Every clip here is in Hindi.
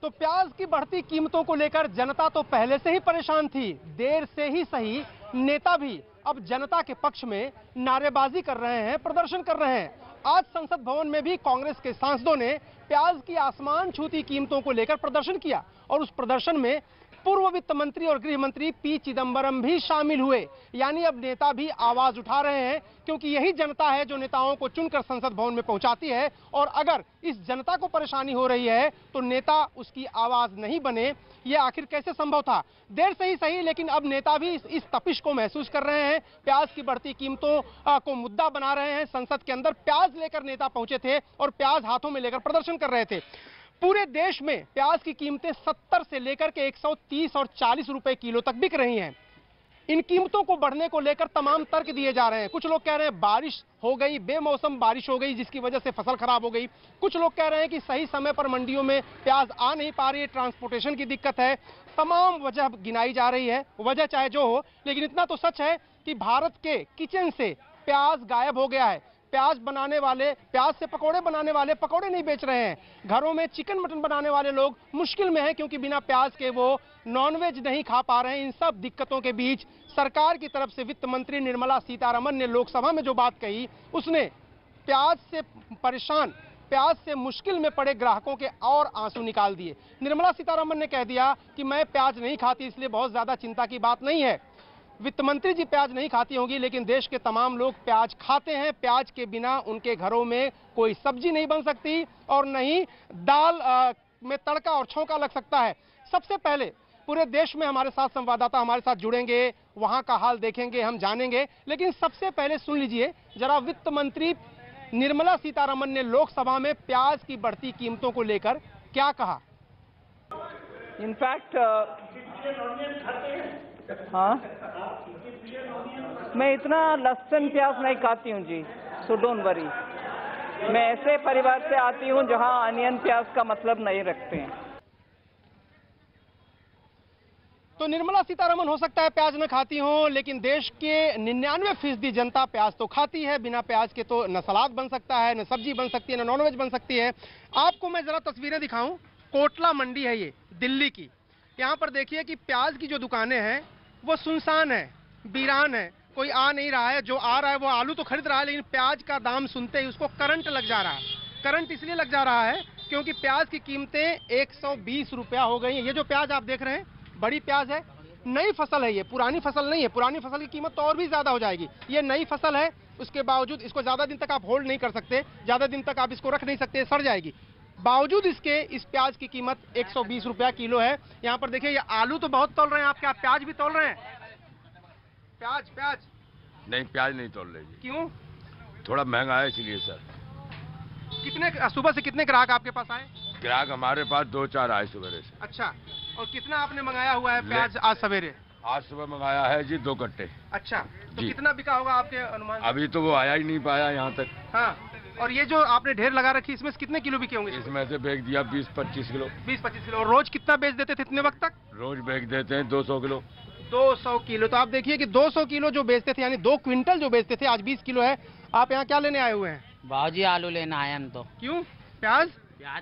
तो प्याज की बढ़ती कीमतों को लेकर जनता तो पहले से ही परेशान थी। देर से ही सही, नेता भी अब जनता के पक्ष में नारेबाजी कर रहे हैं, प्रदर्शन कर रहे हैं। आज संसद भवन में भी कांग्रेस के सांसदों ने प्याज की आसमान छूती कीमतों को लेकर प्रदर्शन किया और उस प्रदर्शन में पूर्व वित्त मंत्री और गृह मंत्री पी चिदंबरम भी शामिल हुए। यानी अब नेता भी आवाज उठा रहे हैं, क्योंकि यही जनता है जो नेताओं को चुनकर संसद भवन में पहुंचाती है। और अगर इस जनता को परेशानी हो रही है तो नेता उसकी आवाज नहीं बने, ये आखिर कैसे संभव था? देर से ही सही, लेकिन अब नेता भी इस तपिश को महसूस कर रहे हैं। प्याज की बढ़ती कीमतों को मुद्दा बना रहे हैं। संसद के अंदर प्याज लेकर नेता पहुंचे थे और प्याज हाथों में लेकर प्रदर्शन कर रहे थे। पूरे देश में प्याज की कीमतें 70 से लेकर के 130 और 40 रुपए किलो तक बिक रही हैं। इन कीमतों को बढ़ने को लेकर तमाम तर्क दिए जा रहे हैं। कुछ लोग कह रहे हैं बारिश हो गई, बेमौसम बारिश हो गई जिसकी वजह से फसल खराब हो गई। कुछ लोग कह रहे हैं कि सही समय पर मंडियों में प्याज आ नहीं पा रही है, ट्रांसपोर्टेशन की दिक्कत है। तमाम वजह गिनाई जा रही है, वजह चाहे जो हो, लेकिन इतना तो सच है कि भारत के किचन से प्याज गायब हो गया है। प्याज बनाने वाले, प्याज से पकौड़े बनाने वाले पकौड़े नहीं बेच रहे हैं। घरों में चिकन मटन बनाने वाले लोग मुश्किल में हैं, क्योंकि बिना प्याज के वो नॉनवेज नहीं खा पा रहे हैं। इन सब दिक्कतों के बीच सरकार की तरफ से वित्त मंत्री निर्मला सीतारमण ने लोकसभा में जो बात कही, उसने प्याज से परेशान, प्याज से मुश्किल में पड़े ग्राहकों के और आंसू निकाल दिए। निर्मला सीतारमण ने कह दिया कि मैं प्याज नहीं खाती, इसलिए बहुत ज्यादा चिंता की बात नहीं है। वित्त मंत्री जी प्याज नहीं खाती होंगी, लेकिन देश के तमाम लोग प्याज खाते हैं। प्याज के बिना उनके घरों में कोई सब्जी नहीं बन सकती और नहीं दाल में तड़का और छौंका लग सकता है। सबसे पहले पूरे देश में हमारे साथ संवाददाता हमारे साथ जुड़ेंगे, वहां का हाल देखेंगे, हम जानेंगे। लेकिन सबसे पहले सुन लीजिए जरा वित्त मंत्री निर्मला सीतारमण ने लोकसभा में प्याज की बढ़ती कीमतों को लेकर क्या कहा। इनफैक्ट हाँ, मैं इतना लहसुन प्याज नहीं खाती हूँ जी, सो डोंट वरी। मैं ऐसे परिवार से आती हूँ जहाँ अनियन प्याज का मतलब नहीं रखते हैं। तो निर्मला सीतारमण हो सकता है प्याज न खाती हो, लेकिन देश के 99% जनता प्याज तो खाती है। बिना प्याज के तो न सलाद बन सकता है, न सब्जी बन सकती है, न नॉनवेज बन सकती है। आपको मैं जरा तस्वीरें दिखाऊं, कोटला मंडी है ये दिल्ली की। यहाँ पर देखिए कि प्याज की जो दुकानें हैं वो सुनसान है, वीरान है, कोई आ नहीं रहा है। जो आ रहा है वो आलू तो खरीद रहा है, लेकिन प्याज का दाम सुनते ही उसको करंट लग जा रहा है। करंट इसलिए लग जा रहा है क्योंकि प्याज की कीमतें 120 रुपया हो गई हैं। ये जो प्याज आप देख रहे हैं बड़ी प्याज है, नई फसल है, ये पुरानी फसल नहीं है। पुरानी फसल की कीमत तो और भी ज्यादा हो जाएगी। ये नई फसल है, उसके बावजूद इसको ज्यादा दिन तक आप होल्ड नहीं कर सकते, ज्यादा दिन तक आप इसको रख नहीं सकते, सड़ जाएगी। बावजूद इसके इस प्याज की कीमत 120 रुपया किलो है। यहाँ पर देखिए ये आलू तो बहुत तोल रहे हैं, आप क्या प्याज भी तोल रहे हैं? प्याज नहीं, प्याज नहीं तोल रहे जी। क्यों? थोड़ा महंगा है इसलिए सर। कितने सुबह से कितने ग्राहक आपके पास आए? ग्राहक हमारे पास 2-4 आए सवेरे से। अच्छा, और कितना आपने मंगाया हुआ है प्याज आज सवेरे? आज सुबह मंगाया है जी 2 कट्टे। अच्छा, तो जी। कितना बिका होगा आपके अनुमान? अभी तो वो आया ही नहीं पाया यहाँ तक। हाँ, और ये जो आपने ढेर लगा रखी इसमें से कितने किलो बिके होंगे? इसमें से बेच दिया 20-25 किलो। 20-25 किलो। और रोज कितना बेच देते थे इतने वक्त तक? रोज बेच देते हैं 200 किलो। 200 किलो। तो आप देखिए कि 200 किलो जो बेचते थे, यानी 2 क्विंटल जो बेचते थे, आज 20 किलो है। आप यहाँ क्या लेने आए हुए हैं? बाबूजी आलू लेना आए हम तो। क्यों? प्याज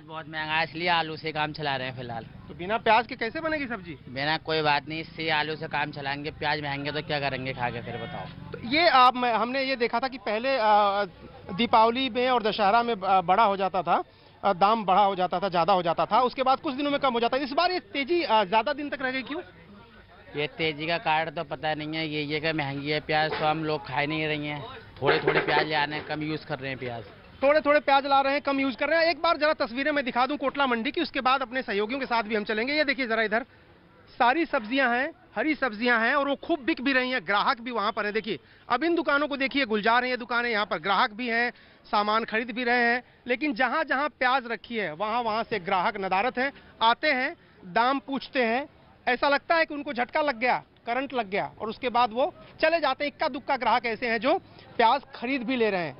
बहुत महंगा है, इसलिए आलू से काम चला रहे हैं फिलहाल। तो बिना प्याज के कैसे बनेगी सब्जी? बिना कोई बात नहीं, इससे आलू से काम चलाएंगे। प्याज महंगे तो क्या करेंगे खा के, फिर बताओ। तो ये हमने ये देखा था कि पहले दीपावली में और दशहरा में बड़ा हो जाता था, दाम बड़ा हो जाता था, ज्यादा हो जाता था, उसके बाद कुछ दिनों में कम हो जाता है। इस बार ये तेजी ज्यादा दिन तक रह गई, क्यों? ये तेजी का कारण तो पता नहीं है। ये कि महंगी है प्याज, तो हम लोग खा नहीं रही हैं। थोड़े थोड़े प्याज ले आने, कम यूज कर रहे हैं प्याज। थोड़े थोड़े प्याज ला रहे हैं, कम यूज कर रहे हैं। एक बार जरा तस्वीरें मैं दिखा दूं कोटला मंडी की, उसके बाद अपने सहयोगियों के साथ भी हम चलेंगे। ये देखिए जरा, इधर सारी सब्जियां हैं, हरी सब्जियां हैं, और वो खूब बिक भी रही हैं। ग्राहक भी वहां पर है। देखिए अब इन दुकानों को देखिए, गुलजार हैं ये दुकानें, यहाँ पर ग्राहक भी हैं, सामान खरीद भी रहे हैं। लेकिन जहां जहां प्याज रखी है वहां वहां से ग्राहक नदारत हैं, आते हैं, दाम पूछते हैं। ऐसा लगता है कि उनको झटका लग गया, करंट लग गया, और उसके बाद वो चले जाते हैं। इक्का दुक्का ग्राहक ऐसे हैं जो प्याज खरीद भी ले रहे हैं।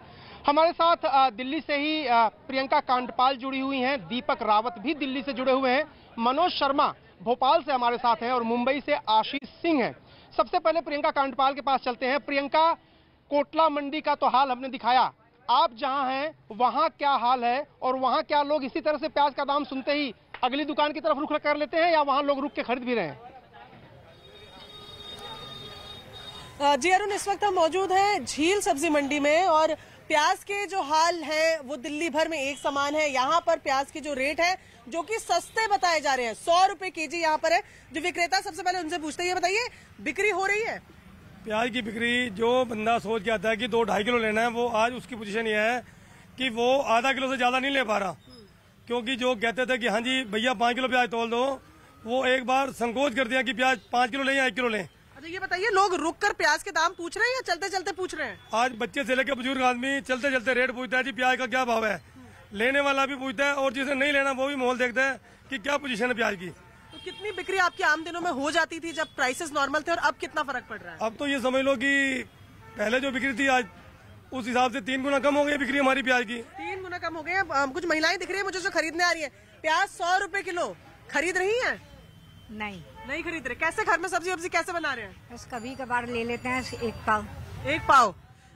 हमारे साथ दिल्ली से ही प्रियंका कांडपाल जुड़ी हुई हैं, दीपक रावत भी दिल्ली से जुड़े हुए हैं, मनोज शर्मा भोपाल से हमारे साथ हैं, और मुंबई से आशीष सिंह हैं। सबसे पहले प्रियंका कांडपाल के पास चलते हैं। प्रियंका, कोटला मंडी का तो हाल हमने दिखाया, आप जहां हैं वहां क्या हाल है और वहां क्या लोग इसी तरह से प्याज का दाम सुनते ही अगली दुकान की तरफ रुख कर लेते हैं या वहां लोग रुक के खरीद भी रहे हैं? जी अरुण, इस वक्त हम मौजूद हैं झील सब्जी मंडी में और प्याज के जो हाल है वो दिल्ली भर में एक समान है। यहाँ पर प्याज के जो रेट है जो कि सस्ते बताए जा रहे हैं, 100 रुपए केजी यहाँ पर है। जो विक्रेता, सबसे पहले उनसे पूछते हैं, ये बताइए बिक्री हो रही है? प्याज की बिक्री, जो बंदा सोच के आता है कि 2-2.5 किलो लेना है, वो आज उसकी पोजीशन ये है कि वो आधा किलो से ज्यादा नहीं ले पा रहा, क्योंकि जो कहते थे कि हाँ जी भैया 5 किलो प्याज तोल दो, वो एक बार संकोच कर दिया कि प्याज 5 किलो लें या 1 किलो लें। अच्छा ये बताइए, लोग रुक कर प्याज के दाम पूछ रहे हैं या चलते चलते पूछ रहे हैं? आज बच्चे से लेकर बुजुर्ग आदमी चलते चलते रेट पूछता है जी प्याज का क्या भाव है। लेने वाला भी पूछता है और जिसे नहीं लेना वो भी माहौल देखता है कि क्या पोजीशन है प्याज की। तो कितनी बिक्री आपकी आम दिनों में हो जाती थी जब प्राइसेस नॉर्मल थे और अब कितना फर्क पड़ रहा है? अब तो ये समझ लो कि पहले जो बिक्री थी आज उस हिसाब से 3 गुना कम हो गई बिक्री हमारी प्याज की। 3 गुना कम हो गए। कुछ महिलाएं दिख रही है मुझे जो खरीदने आ रही है, प्याज 100 रुपए किलो खरीद रही है? नहीं खरीद रहे। कैसे घर में सब्जी वब्जी कैसे बना रहे हैं? बस कभी कभार ले लेते हैं 1 पाव। 1 पाव।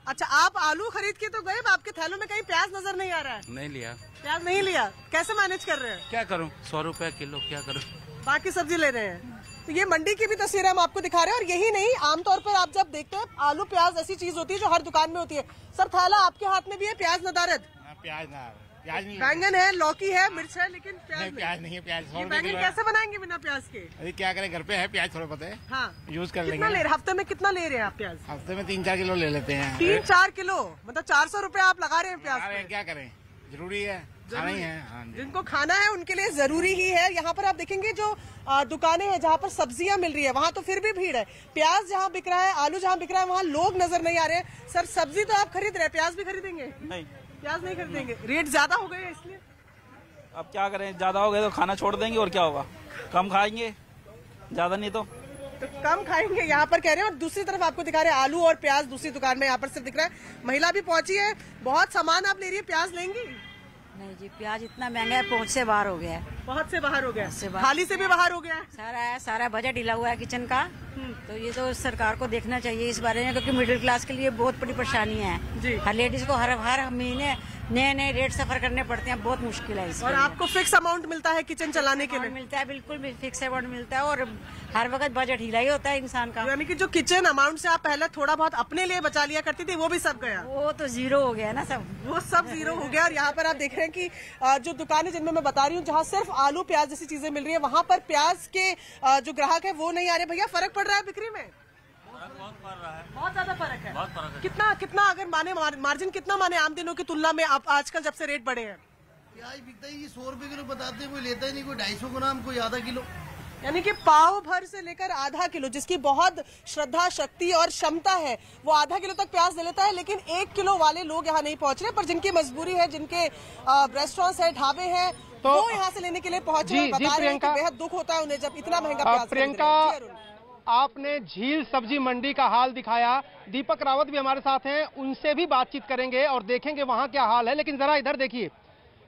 अच्छा, आप आलू खरीद के तो गए, आपके थैलों में कहीं प्याज नजर नहीं आ रहा है? नहीं लिया। प्याज नहीं लिया, कैसे मैनेज कर रहे हैं? क्या करूं, 100 रुपए किलो, क्या करूं? बाकी सब्जी ले रहे हैं। तो ये मंडी की भी तस्वीर हम आपको दिखा रहे हैं। और यही नहीं, आमतौर पर आप जब देखते हैं आलू प्याज ऐसी चीज होती है जो हर दुकान में होती है। सर थैला आपके हाथ में भी है, प्याज नदारद? प्याज नहीं, बैंगन है, लौकी है, मिर्च है, लेकिन प्याज नहीं है। प्याज 100 रुपए बैंगन किलो कैसे बनाएंगे बिना प्याज के? अरे क्या करें, घर पे है प्याज, थोड़ा पता है। हाँ, यूज कर कितना लेंगे। ले रहे, हफ्ते में कितना ले रहे हैं आप प्याज? हफ्ते में 3-4 किलो ले लेते हैं। 3-4 किलो मतलब 400 रुपए आप लगा रहे हैं प्याज पे। क्या करें, जरूरी है, खाना ही है। हाँ जी। जिनको खाना है उनके लिए जरूरी ही है। यहाँ पर आप देखेंगे जो दुकानें हैं जहाँ पर सब्जियां मिल रही है वहाँ तो फिर भी भीड़ है। प्याज जहाँ बिक रहा है, आलू जहाँ बिक रहा है, वहाँ लोग नजर नहीं आ रहे हैं। सर सब्जी तो आप खरीद रहे हैं, प्याज भी खरीदेंगे? नहीं, प्याज नहीं खरीदेंगे, रेट ज्यादा हो गए इसलिए। अब क्या करें, ज्यादा हो गए तो खाना छोड़ देंगे और क्या होगा, कम खाएंगे, ज्यादा नहीं तो कम खाएंगे। यहाँ पर कह रहे हैं। और दूसरी तरफ आपको दिखा रहे हैं आलू और प्याज दूसरी दुकान में यहाँ पर सिर्फ दिख रहा है। महिला भी पहुंची है, बहुत सामान आप ले रही है, प्याज लेंगी? नहीं जी, प्याज इतना महंगा है, पहुंच से बाहर हो गया है। बहुत से बाहर हो गया, से बाहर। थाली से भी बाहर हो गया है। सारा बजट हिला हुआ है किचन का। तो ये तो सरकार को देखना चाहिए इस बारे में, क्योंकि मिडिल क्लास के लिए बहुत बड़ी परेशानी है जी। हर लेडीज को हर महीने नए रेट सफर करने पड़ते हैं, बहुत मुश्किल है इसके और लिए। आपको फिक्स अमाउंट मिलता है किचन चलाने के लिए? मिलता है, बिल्कुल भी फिक्स अमाउंट मिलता है और हर वक्त बजट हिला ही होता है इंसान का। यानी कि जो किचन अमाउंट से आप पहले थोड़ा बहुत अपने लिए बचा लिया करती थी वो भी सब गया? वो तो जीरो हो गया ना, सब वो सब जीरो हो गया। और यहाँ पर आप देख रहे हैं कि जो दुकानें जिनमें मैं बता रही हूँ जहाँ सिर्फ आलू प्याज जैसी चीजें मिल रही है, वहाँ पर प्याज के जो ग्राहक है वो नहीं आ रहे। भैया फर्क पड़ रहा है बिक्री में? बहुत ज्यादा फर्क है। कितना अगर माने मार्जिन कितना माने आम दिनों की तुलना में आप आजकल जब से रेट बढ़े हैं? प्याज बिकता ही 100 रुपए किलो बताते हैं, कोई लेता ही नहीं, कोई 250 ग्राम, कोई आधा किलो। यानी कि पाव भर से लेकर आधा किलो, जिसकी बहुत श्रद्धा, शक्ति और क्षमता है, वो आधा किलो तक प्याज ले लेता है। लेकिन 1 किलो वाले लोग यहाँ नहीं पहुंच रहे, पर जिनकी मजबूरी है, जिनके रेस्टोरेंट्स है, ढाबे हैं, तो वो यहाँ से लेने के लिए पहुंचे हैं। बता रहे हैं कि बेहद दुख होता है उन्हें जब इतना महंगा प्याज। प्रियंका, आपने झील सब्जी मंडी का हाल दिखाया। दीपक रावत भी हमारे साथ हैं, उनसे भी बातचीत करेंगे और देखेंगे वहां क्या हाल है। लेकिन जरा इधर देखिए,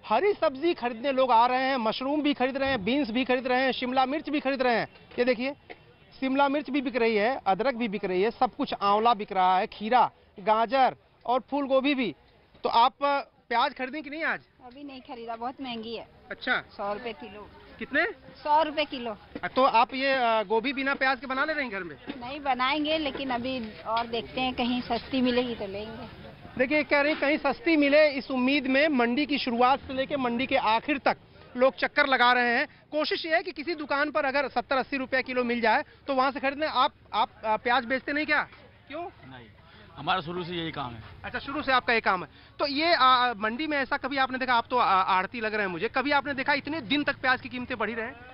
हरी सब्जी खरीदने लोग आ रहे हैं, मशरूम भी खरीद रहे हैं, बीन्स भी खरीद रहे हैं, शिमला मिर्च भी खरीद रहे हैं। ये देखिए, शिमला मिर्च भी बिक रही है, अदरक भी बिक रही है, सब कुछ, आंवला बिक रहा है, खीरा, गाजर और फूल गोभी भी। तो आप प्याज खरीदें कि नहीं आज? अभी नहीं खरीदा, बहुत महंगी है। अच्छा, 100 रुपए किलो। कितने? 100 रुपए किलो। तो आप ये गोभी बिना प्याज के बना ले रहे हैं घर में? नहीं बनाएंगे, लेकिन अभी और देखते हैं, कहीं सस्ती मिलेगी तो लेंगे। देखिए, कह रहे हैं कहीं सस्ती मिले, इस उम्मीद में मंडी की शुरुआत से लेकर मंडी के आखिर तक लोग चक्कर लगा रहे हैं। कोशिश ये है कि किसी दुकान पर अगर 70-80 रुपए किलो मिल जाए तो वहां से खरीदने। आप प्याज बेचते नहीं क्या? क्यों नहीं, हमारा शुरू से यही काम है। अच्छा, शुरू से आपका ये काम है। तो ये मंडी में ऐसा कभी आपने देखा, आप तो आड़ती लग रहे हैं मुझे, कभी आपने देखा इतने दिन तक प्याज की कीमतें बढ़ी रहे?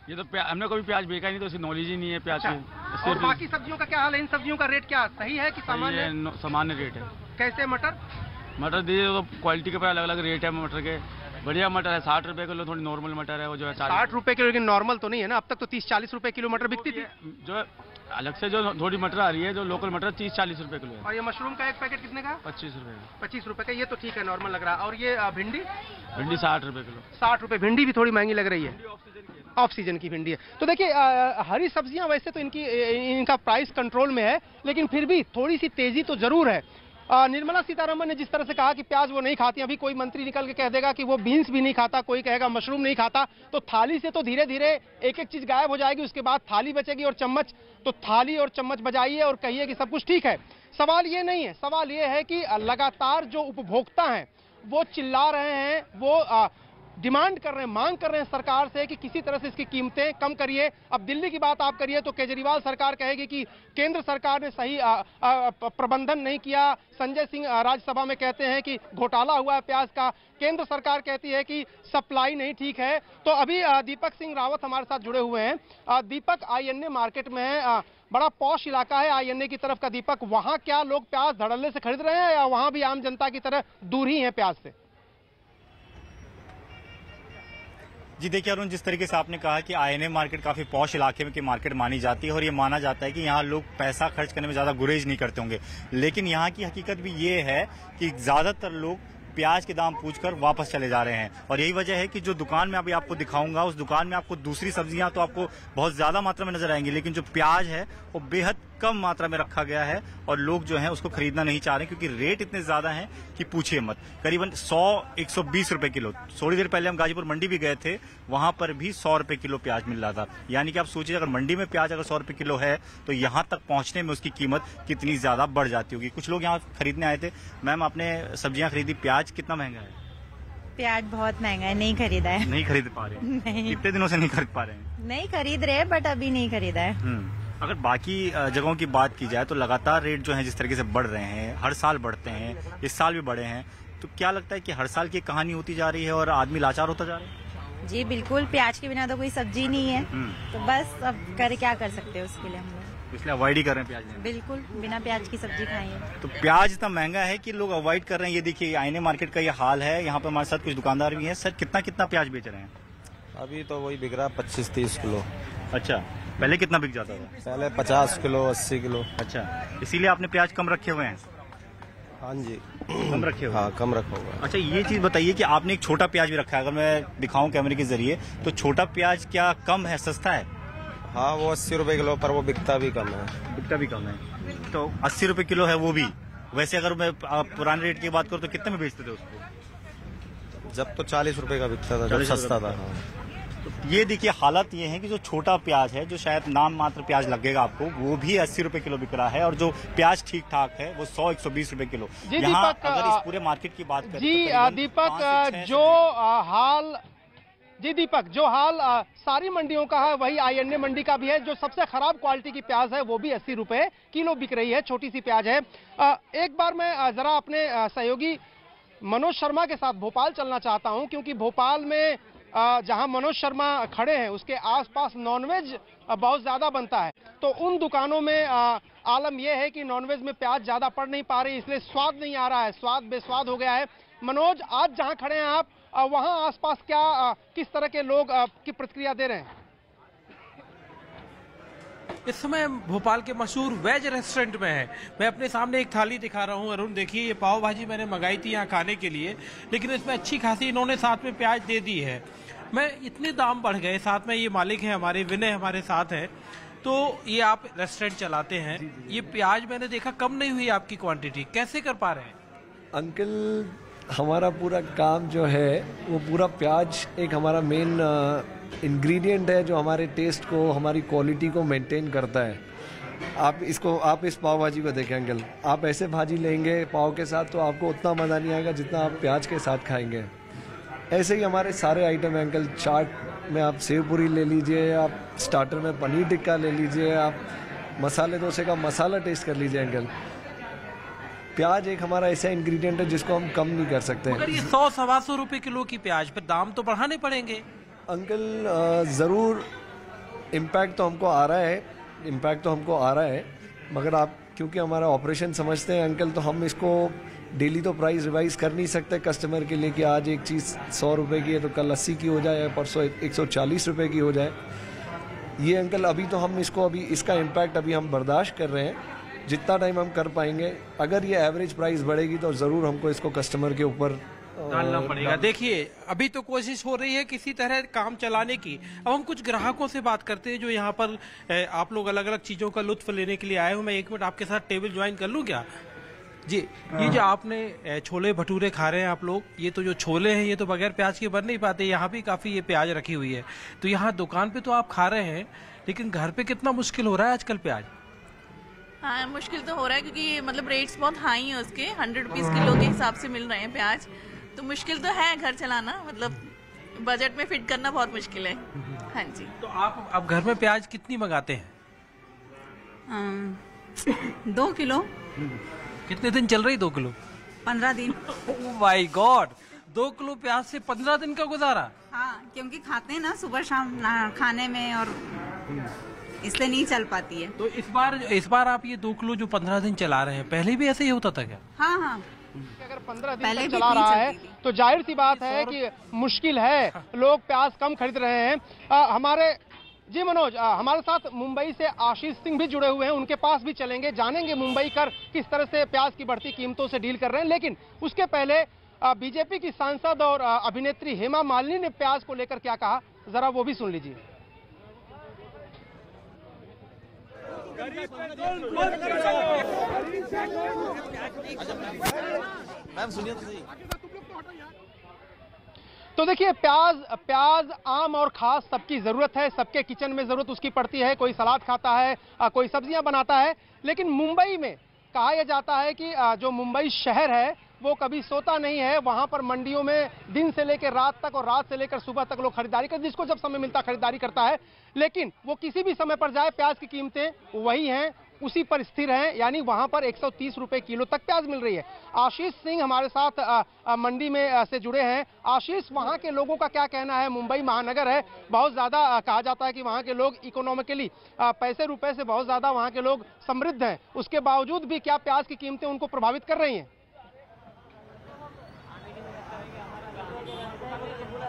ये तो हमने कभी प्याज बेचा ही नहीं, तो इसकी नॉलेज ही नहीं है प्याज की। और बाकी सब्जियों का क्या हाल है? इन सब्जियों का रेट क्या सही है कि सामान्य? सामान्य रेट है। कैसे? मटर दीजिए तो क्वालिटी के ऊपर अलग अलग रेट है मटर के। बढ़िया मटर है 60 रुपए किलो, थोड़ी नॉर्मल मटर है वो जो है 60 रुपए किलो। लेकिन नॉर्मल तो नहीं है ना, अब तक तो 30-40 रुपए किलो मटर बिकती थी। जो अलग से जो थोड़ी मटर आ रही है, जो लोकल मटर 30-40 रुपए किलो है। और ये मशरूम का एक पैकेट कितने का? 25 रुपए। 25 रुपए का, ये तो ठीक है, नॉर्मल लग रहा है। और ये भिंडी? भिंडी 60 रुपए किलो। 60 रुपए। भिंडी भी थोड़ी महंगी लग रही है, ऑफ सीजन की भिंडी है। तो देखिए, हरी सब्जियां वैसे तो इनका प्राइस कंट्रोल में है, लेकिन फिर भी थोड़ी सी तेजी तो जरूर है। निर्मला सीतारमण ने जिस तरह से कहा कि प्याज वो नहीं खाती, अभी कोई मंत्री निकल के कह देगा कि वो बीन्स भी नहीं खाता, कोई कहेगा मशरूम नहीं खाता, तो थाली से तो धीरे धीरे एक एक चीज गायब हो जाएगी, उसके बाद थाली बचेगी और चम्मच। तो थाली और चम्मच बजाइए और कहिए कि सब कुछ ठीक है। सवाल ये नहीं है, सवाल ये है कि लगातार जो उपभोक्ता हैं वो चिल्ला रहे हैं, वो डिमांड कर रहे हैं, मांग कर रहे हैं सरकार से कि किसी तरह से इसकी कीमतें कम करिए। अब दिल्ली की बात आप करिए तो केजरीवाल सरकार कहेगी कि केंद्र सरकार ने सही प्रबंधन नहीं किया। संजय सिंह राज्यसभा में कहते हैं कि घोटाला हुआ है प्याज का। केंद्र सरकार कहती है कि सप्लाई नहीं ठीक है। तो अभी दीपक सिंह रावत हमारे साथ जुड़े हुए हैं। दीपक, आईएनए मार्केट में है, बड़ा पॉश इलाका है आईएनए की तरफ का। दीपक, वहां क्या लोग प्याज धड़ल्ले से खरीद रहे हैं या वहां भी आम जनता की तरह दूर ही है प्याज से? जी देखिए अरुण, जिस तरीके से आपने कहा कि आईएनए मार्केट काफी पॉश इलाके में की मार्केट मानी जाती है और ये माना जाता है कि यहाँ लोग पैसा खर्च करने में ज्यादा गुरेज नहीं करते होंगे, लेकिन यहाँ की हकीकत भी ये है कि ज्यादातर लोग प्याज के दाम पूछकर वापस चले जा रहे हैं। और यही वजह है कि जो दुकान में अभी आपको दिखाऊंगा, उस दुकान में आपको दूसरी सब्जियां तो आपको बहुत ज्यादा मात्रा में नजर आएंगी, लेकिन जो प्याज है वो बेहद कम मात्रा में रखा गया है और लोग जो हैं उसको खरीदना नहीं चाह रहे क्योंकि रेट इतने ज्यादा हैं कि पूछिए मत। करीबन 100-120 रुपए किलो। थोड़ी देर पहले हम गाजीपुर मंडी भी गए थे, वहां पर भी 100 रुपए किलो प्याज मिल रहा था। यानी कि आप सोचिए अगर मंडी में प्याज अगर 100 रुपए किलो है तो यहाँ तक पहुंचने में उसकी कीमत कितनी ज्यादा बढ़ जाती होगी। कुछ लोग यहाँ खरीदने आए थे। मैम, आपने सब्जियां खरीदी, प्याज कितना महंगा है? प्याज बहुत महंगा है, नहीं खरीदा है। नहीं खरीद पा रहे? नहीं। कितने दिनों से नहीं खरीद पा रहे हैं? नहीं खरीद रहे बट अभी नहीं खरीदा है। अगर बाकी जगहों की बात की जाए तो लगातार रेट जो है जिस तरीके से बढ़ रहे हैं, हर साल बढ़ते हैं, इस साल भी बढ़े हैं, तो क्या लगता है कि हर साल की कहानी होती जा रही है और आदमी लाचार होता जा रहा है? जी बिल्कुल, प्याज के बिना तो कोई सब्जी नहीं है, तो बस अब क्या कर सकते हैं उसके लिए हम लोग, इसलिए अवॉइड ही कर रहे हैं प्याज। बिल्कुल, बिना प्याज की सब्जी खाएंगे। तो प्याज इतना महंगा है कि लोग अवॉइड कर रहे हैं। ये देखिए आईएनए मार्केट का ये हाल है। यहाँ पे हमारे साथ कुछ दुकानदार भी हैं। सर, कितना प्याज बेच रहे हैं? अभी तो वही बिक रहा 25-30 किलो। अच्छा, पहले कितना बिक जाता था? पहले 50 किलो, 80 किलो। अच्छा, इसीलिए आपने प्याज कम रखे हुए हैं? हाँ जी, कम रखे हुए। हाँ, कम रखा हुआ। अच्छा, ये चीज बताइए कि आपने एक छोटा प्याज भी रखा है, अगर मैं दिखाऊं कैमरे के जरिए, तो छोटा प्याज क्या कम है, सस्ता है? हाँ, वो 80 रुपए किलो, पर वो बिकता भी कम है। बिकता भी कम है, तो 80 रुपए किलो है वो भी। वैसे अगर मैं पुराने रेट की बात करूँ तो कितने में बेचते थे उसको? जब तो 40 रुपए का बिकता था, जब सस्ता था। तो ये देखिए हालत ये है कि जो छोटा प्याज है, जो शायद नाम मात्र प्याज लगेगा आपको, वो भी 80 रुपए किलो बिक रहा है और जो प्याज ठीक ठाक है वो 100-120 रुपए किलो। यहाँ अगर इस पूरे मार्केट की बात करें जी तो दीपक, जो हाल सारी मंडियों का है वही आईएनए मंडी का भी है। जो सबसे खराब क्वालिटी की प्याज है वो भी 80 रुपए किलो बिक रही है, छोटी सी प्याज है। एक बार मैं जरा अपने सहयोगी मनोज शर्मा के साथ भोपाल चलना चाहता हूं, क्योंकि भोपाल में जहां मनोज शर्मा खड़े हैं उसके आसपास नॉनवेज बहुत ज्यादा बनता है। तो उन दुकानों में आलम यह है कि नॉनवेज में प्याज ज्यादा पड़ नहीं पा रही, इसलिए स्वाद नहीं आ रहा है, स्वाद बेस्वाद हो गया है। मनोज, आज जहां खड़े हैं आप, वहां आसपास क्या किस तरह के लोग की प्रतिक्रिया दे रहे हैं? इस समय भोपाल के मशहूर वेज रेस्टोरेंट में है। मैं अपने सामने एक थाली दिखा रहा हूँ अरुण, देखिए ये पाव भाजी मैंने मंगाई थी यहाँ खाने के लिए, लेकिन इसमें अच्छी खासी इन्होंने साथ में प्याज दे दी है। मैं इतने दाम बढ़ गए, साथ में ये मालिक हैं हमारे, विनय हमारे साथ है। तो ये आप रेस्टोरेंट चलाते हैं, ये प्याज मैंने देखा कम नहीं हुई आपकी क्वांटिटी, कैसे कर पा रहे हैं? अंकल, हमारा पूरा काम जो है वो पूरा प्याज एक हमारा मेन इंग्रेडिएंट है जो हमारे टेस्ट को, हमारी क्वालिटी को मेंटेन करता है। आप इस पाव भाजी को देखें अंकल, आप ऐसे भाजी लेंगे पाव के साथ तो आपको उतना मज़ा नहीं आएगा जितना आप प्याज के साथ खाएंगे। ऐसे ही हमारे सारे आइटम हैं अंकल। चाट में आप सेव पूरी ले लीजिए, आप स्टार्टर में पनीर टिक्का ले लीजिए, आप मसाले डोसे का मसाला टेस्ट कर लीजिए अंकल। प्याज एक हमारा ऐसा इंग्रेडिएंट है जिसको हम कम नहीं कर सकते। मगर ये 100-125 रुपए किलो की प्याज, पर दाम तो बढ़ाने पड़ेंगे अंकल। ज़रूर इम्पैक्ट तो हमको आ रहा है, मगर आप क्योंकि हमारा ऑपरेशन समझते हैं अंकल, तो हम इसको डेली तो प्राइस रिवाइज कर नहीं सकते कस्टमर के लिए कि आज एक चीज़ 100 रुपये की है तो कल 80 की हो जाए, या परसों 140 रुपये की हो जाए। ये अंकल अभी तो हम इसका इम्पैक्ट अभी हम बर्दाश्त कर रहे हैं, जितना टाइम हम कर पाएंगे। अगर ये एवरेज प्राइस बढ़ेगी तो ज़रूर हमको इसको कस्टमर के ऊपर डालना पड़ेगा। देखिए अभी तो कोशिश हो रही है किसी तरह काम चलाने की। अब हम कुछ ग्राहकों से बात करते हैं जो यहाँ पर आप लोग अलग अलग चीज़ों का लुत्फ लेने के लिए आए हो। मैं एक मिनट आपके साथ टेबल ज्वाइन कर लूँ क्या? जी, ये जो आपने छोले भटूरे खा रहे हैं आप लोग, ये तो जो छोले हैं ये तो बगैर प्याज के बन नहीं पाते, यहाँ भी काफ़ी ये प्याज रखी हुई है। तो यहाँ दुकान पे तो आप खा रहे हैं, लेकिन घर पे कितना मुश्किल हो रहा है आजकल प्याज? हाँ, मुश्किल तो हो रहा है क्योंकि मतलब रेट्स बहुत हाई हैं उसके, 100 रुपीज़ किलो के हिसाब से मिल रहे हैं प्याज। तो मुश्किल तो है घर चलाना, मतलब बजट में फिट करना बहुत मुश्किल है। हाँ जी। तो आप अब घर में प्याज कितनी मंगाते हैं? 2 किलो। कितने दिन चल रही 2 किलो? 15 दिन। ओह माय गॉड, 2 किलो प्याज से 15 दिन का गुजारा? हाँ, क्योंकि खाते हैं ना सुबह शाम खाने में, और इसलिए नहीं चल पाती है। तो इस बार आप ये 2 किलो जो 15 दिन चला रहे हैं, पहले भी ऐसे ही होता था क्या? हाँ हाँ, अगर 15 दिन तक चला रहा है तो जाहिर सी बात है कि मुश्किल है, लोग प्याज कम खरीद रहे हैं। हमारे जी मनोज, हमारे साथ मुंबई से आशीष सिंह भी जुड़े हुए हैं, उनके पास भी चलेंगे, जानेंगे मुंबई कर किस तरह से प्याज की बढ़ती कीमतों से डील कर रहे हैं। लेकिन उसके पहले बीजेपी की सांसद और अभिनेत्री हेमा मालिनी ने प्याज को लेकर क्या कहा, जरा वो भी सुन लीजिए। मैम सुनिए तो सही। तो देखिए, प्याज आम और खास सबकी जरूरत है, सबके किचन में जरूरत उसकी पड़ती है। कोई सलाद खाता है, कोई सब्जियां बनाता है, लेकिन मुंबई में कहा यह जाता है कि जो मुंबई शहर है वो कभी सोता नहीं है। वहां पर मंडियों में दिन से लेकर रात तक और रात से लेकर सुबह तक लोग खरीदारी करते, जिसको जब समय मिलता खरीदारी करता है। लेकिन वो किसी भी समय पर जाए, प्याज की कीमतें वही हैं, उसी पर स्थिर हैं, यानी वहां पर 130 रुपए किलो तक प्याज मिल रही है। आशीष सिंह हमारे साथ मंडी में से जुड़े हैं। आशीष, वहां के लोगों का क्या कहना है? मुंबई महानगर है, बहुत ज्यादा कहा जाता है कि वहां के लोग इकोनॉमिकली पैसे रुपए से बहुत ज्यादा वहां के लोग समृद्ध हैं, उसके बावजूद भी क्या प्याज की कीमतें उनको प्रभावित कर रही हैं?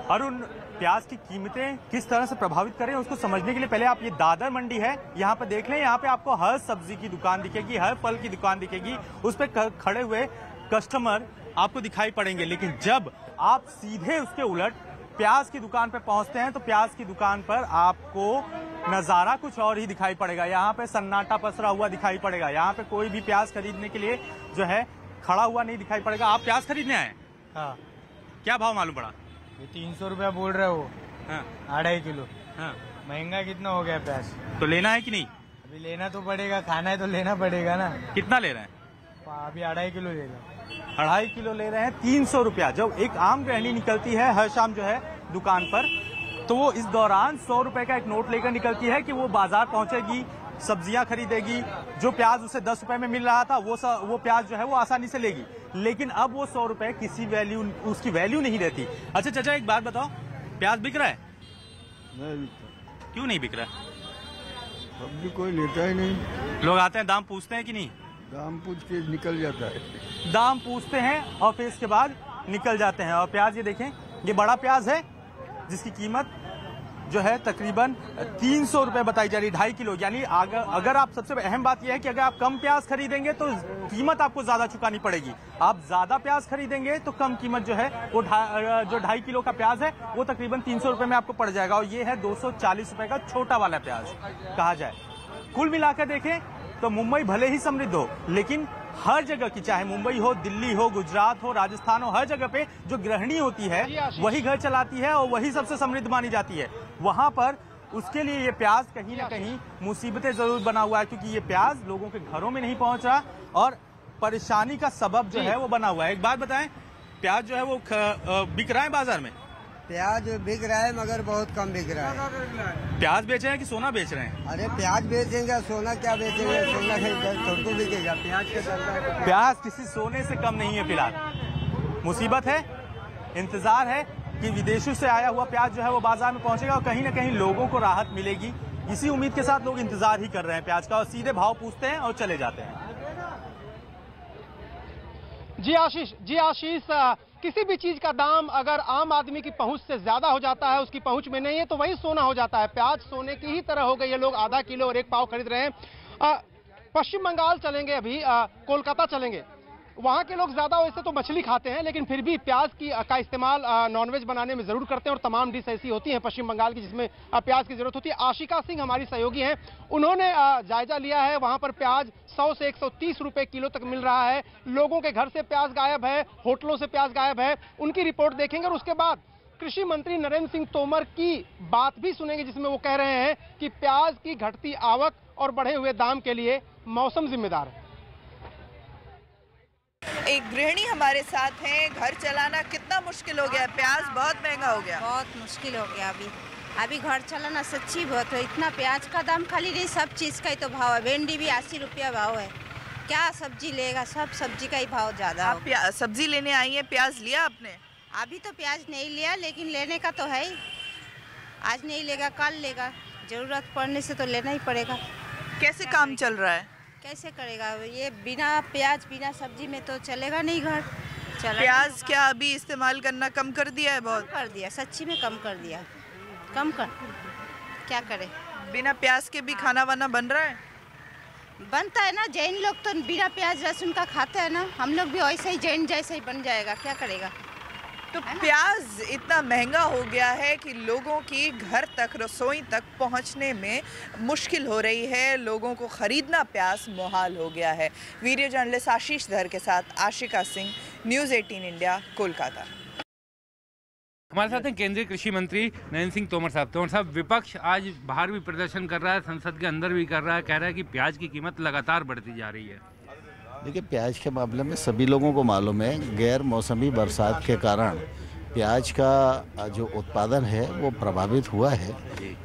अरुण, प्याज की कीमतें किस तरह से प्रभावित कर रही हैं उसको समझने के लिए पहले आप ये दादर मंडी है, यहाँ पे देख लें। यहाँ पे आपको हर सब्जी की दुकान दिखेगी, हर फल की दुकान दिखेगी, उस पर खड़े हुए कस्टमर आपको दिखाई पड़ेंगे। लेकिन जब आप सीधे उसके उलट प्याज की दुकान पे पहुंचते हैं तो प्याज की दुकान पर आपको नजारा कुछ और ही दिखाई पड़ेगा। यहाँ पे सन्नाटा पसरा हुआ दिखाई पड़ेगा। यहाँ पे कोई भी प्याज खरीदने के लिए जो है खड़ा हुआ नहीं दिखाई पड़ेगा। आप प्याज खरीदने आए? हाँ। क्या भाव मालूम पड़ा? ये 300 रुपया बोल रहे हो। हाँ। 2.5 किलो। हाँ। महंगा कितना हो गया प्याज? तो लेना है कि नहीं? अभी लेना तो पड़ेगा, खाना है तो लेना पड़ेगा ना। कितना ले रहे हैं? अभी 2.5 किलो ले रहे हैं। 2.5 किलो ले रहे हैं, 300 रुपया। जब एक आम गृहिणी निकलती है हर शाम जो है दुकान पर, तो वो इस दौरान 100 रुपए का एक नोट लेकर निकलती है कि वो बाजार पहुंचेगी, सब्जियां खरीदेगी। जो प्याज उसे 10 रुपए में मिल रहा था वो प्याज जो है वो आसानी से लेगी। लेकिन अब वो 100 रुपए उसकी वैल्यू नहीं रहती। अच्छा चाचा, एक बात बताओ, प्याज बिक रहा है? नहीं बिकता। क्यों नहीं बिक रहा है? सब्जी कोई लेता ही नहीं। लोग आते हैं, दाम पूछते हैं कि नहीं? दाम पूछ के निकल जाता है। दाम पूछते हैं और फिर इसके बाद निकल जाते हैं। और प्याज ये देखें, ये बड़ा प्याज है जिसकी कीमत जो है तकरीबन 300 रुपए बताई जा रही है, 2.5 किलो। यानी अगर आप, सबसे अहम बात यह है कि अगर आप कम प्याज खरीदेंगे तो कीमत आपको ज्यादा चुकानी पड़ेगी। आप ज्यादा प्याज खरीदेंगे तो कम कीमत जो है वो जो 2.5 किलो का प्याज है वो तकरीबन 300 रुपए में आपको पड़ जाएगा। और ये है 240 रुपए का छोटा वाला प्याज कहा जाए। कुल मिलाकर देखें तो मुंबई भले ही समृद्ध हो, लेकिन हर जगह की, चाहे मुंबई हो, दिल्ली हो, गुजरात हो, राजस्थान हो, हर जगह पे जो गृहिणी होती है वही घर चलाती है और वही सबसे समृद्ध मानी जाती है। वहां पर उसके लिए ये प्याज कहीं ना कहीं मुसीबतें जरूर बना हुआ है, क्योंकि ये प्याज लोगों के घरों में नहीं पहुंच रहा और परेशानी का सबब जो है वो बना हुआ है। एक बात बताएं, प्याज जो है वो बिक रहा है बाजार में? प्याज बिक रहा है मगर बहुत कम बिक रहा है। प्याज बेच रहे हैं कि सोना बेच रहे हैं? अरे प्याज बेचेंगे, सोना क्या बेचेंगे? सोना छोटू बिकेगा, प्याज के चलता। प्याज किसी सोने से कम नहीं है फिलहाल। मुसीबत है, इंतजार है कि विदेशों से आया हुआ प्याज जो है वो बाजार में पहुंचेगा और कहीं ना कहीं लोगों को राहत मिलेगी। इसी उम्मीद के साथ लोग इंतजार ही कर रहे हैं प्याज का और सीधे भाव पूछते हैं और चले जाते हैं। जी आशीष, किसी भी चीज का दाम अगर आम आदमी की पहुंच से ज्यादा हो जाता है, उसकी पहुंच में नहीं है, तो वही सोना हो जाता है। प्याज सोने की ही तरह हो गई है। लोग आधा किलो और 1 पाव खरीद रहे हैं। पश्चिम बंगाल चलेंगे, अभी कोलकाता चलेंगे। वहाँ के लोग ज्यादा वैसे तो मछली खाते हैं, लेकिन फिर भी प्याज का इस्तेमाल नॉनवेज बनाने में जरूर करते हैं और तमाम डिश ऐसी होती हैं पश्चिम बंगाल की जिसमें प्याज की जरूरत होती है। आशिका सिंह हमारी सहयोगी हैं, उन्होंने जायजा लिया है। वहाँ पर प्याज 100 से 130 रुपए किलो तक मिल रहा है। लोगों के घर से प्याज गायब है, होटलों से प्याज गायब है। उनकी रिपोर्ट देखेंगे और उसके बाद कृषि मंत्री नरेंद्र सिंह तोमर की बात भी सुनेंगे, जिसमें वो कह रहे हैं कि प्याज की घटती आवक और बढ़े हुए दाम के लिए मौसम जिम्मेदार है। एक गृहिणी हमारे साथ हैं। घर चलाना कितना मुश्किल हो गया है, प्याज बहुत महंगा हो गया। बहुत मुश्किल हो गया अभी घर चलाना सच्ची बहुत है। इतना प्याज का दाम खाली नहीं, सब चीज़ का ही तो भाव है। भिंडी भी 80 रुपया भाव है, क्या सब्जी लेगा, सब सब्जी का ही भाव ज़्यादा। आप सब्जी लेने आई हैं, प्याज लिया आपने? अभी तो प्याज नहीं लिया, लेकिन लेने का तो है ही। आज नहीं लेगा कल लेगा, ज़रूरत पड़ने से तो लेना ही पड़ेगा। कैसे काम चल रहा है? कैसे करेगा ये, बिना प्याज बिना सब्जी में तो चलेगा नहीं घर। प्याज क्या अभी इस्तेमाल करना कम कर दिया है? बहुत कर दिया, सच्ची में कम कर दिया। कम कर क्या करे, बिना प्याज के भी खाना वाना बन रहा है? बनता है ना, जैन लोग तो बिना प्याज लहसुन का खाते हैं ना, हम लोग भी वैसे ही जैन जैसे ही बन जाएगा, क्या करेगा। तो प्याज इतना महंगा हो गया है कि लोगों की घर तक, रसोई तक पहुंचने में मुश्किल हो रही है। लोगों को खरीदना प्याज मुहाल हो गया है। वीडियो जर्नलिस्ट आशीष धर के साथ आशिका सिंह, न्यूज़ 18 इंडिया, कोलकाता। हमारे साथ हैं केंद्रीय कृषि मंत्री नरेंद्र सिंह तोमर साहब। तोमर साहब, विपक्ष आज बाहर भी प्रदर्शन कर रहा है, संसद के अंदर भी कर रहा है, कह रहा है कि प्याज की कीमत लगातार बढ़ती जा रही है। देखिए, प्याज के मामले में सभी लोगों को मालूम है, गैर मौसमी बरसात के कारण प्याज का जो उत्पादन है वो प्रभावित हुआ है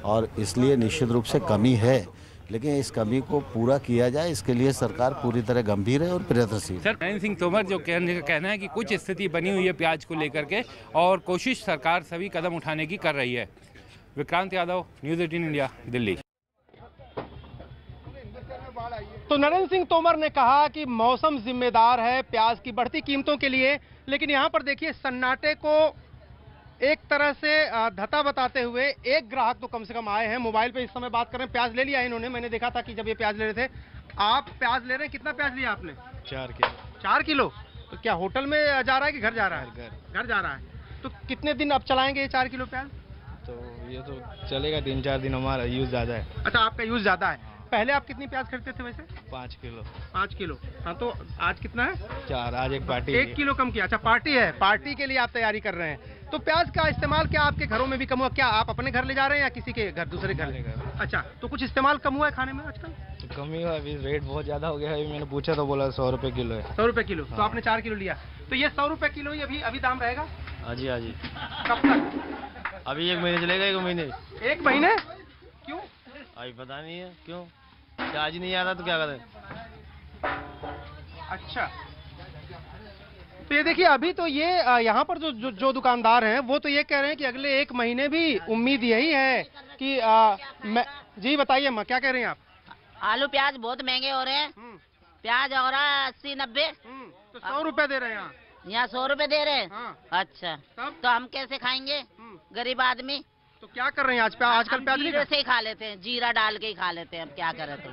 और इसलिए निश्चित रूप से कमी है। लेकिन इस कमी को पूरा किया जाए, इसके लिए सरकार पूरी तरह गंभीर है और प्रयत्नशील। सर, नरेंद्र सिंह तोमर जो कहना है कि कुछ स्थिति बनी हुई है प्याज को लेकर के और कोशिश सरकार सभी कदम उठाने की कर रही है। Vikrant Yadav, news 18 India, Delhi. तो नरेंद्र सिंह तोमर ने कहा कि मौसम जिम्मेदार है प्याज की बढ़ती कीमतों के लिए, लेकिन यहाँ पर देखिए सन्नाटे को एक तरह से धता बताते हुए एक ग्राहक तो कम से कम आए हैं। मोबाइल पे इस समय बात कर रहे हैं, प्याज ले लिया है इन्होंने। मैंने देखा था कि जब ये प्याज ले रहे थे। आप प्याज ले रहे हैं, कितना प्याज लिया आपने? 4 किलो। 4 किलो? तो क्या होटल में जा रहा है कि घर जा रहा है? घर जा रहा है। तो कितने दिन अब चलाएंगे ये 4 किलो प्याज? तो ये तो चलेगा 3-4 दिन, हमारा यूज ज्यादा है। अच्छा, आपका यूज ज्यादा है। पहले आप कितनी प्याज खरीदते थे वैसे? 5 किलो। 5 किलो, हाँ। तो आज कितना है? 4। आज एक पार्टी 1 किलो कम किया। अच्छा, पार्टी है, पार्टी के लिए आप तैयारी कर रहे हैं। तो प्याज का इस्तेमाल क्या आपके घरों में भी कम हुआ? क्या आप अपने घर ले जा रहे हैं या किसी के घर, दूसरे घर? अच्छा, तो कुछ इस्तेमाल कम हुआ है खाने में आजकल? तो कम ही हुआ, अभी रेट बहुत ज्यादा हो गया है। मैंने पूछा तो बोला 100 रुपए किलो है। 100 रुपए किलो। हाँ। तो आपने 4 किलो लिया, तो ये 100 रुपए किलो ही अभी दाम रहेगा? हाँ जी, हाँ जी। कब तक? अभी 1 महीने चलेगा। 1 महीने। 1 महीने? क्यों? अभी पता नहीं है क्यों, प्याज नहीं आ रहा तो क्या करें। अच्छा, तो ये देखिए, अभी तो ये यहाँ पर जो दुकानदार हैं वो तो ये कह रहे हैं कि अगले 1 महीने भी उम्मीद यही है कि जी बताइए अम्मा, क्या कह रहे हैं आप? आलू प्याज बहुत महंगे हो रहे हैं। प्याज हो रहा है 80-90। तो 100 रुपए दे रहे हैं यहाँ 100 रुपए दे रहे हैं। हाँ। अच्छा, तो हम कैसे खाएंगे गरीब आदमी? तो क्या कर रहे हैं आजकल प्याज जीरे से ही खा लेते हैं, जीरा डाल के ही खा लेते हैं। अब क्या करें तो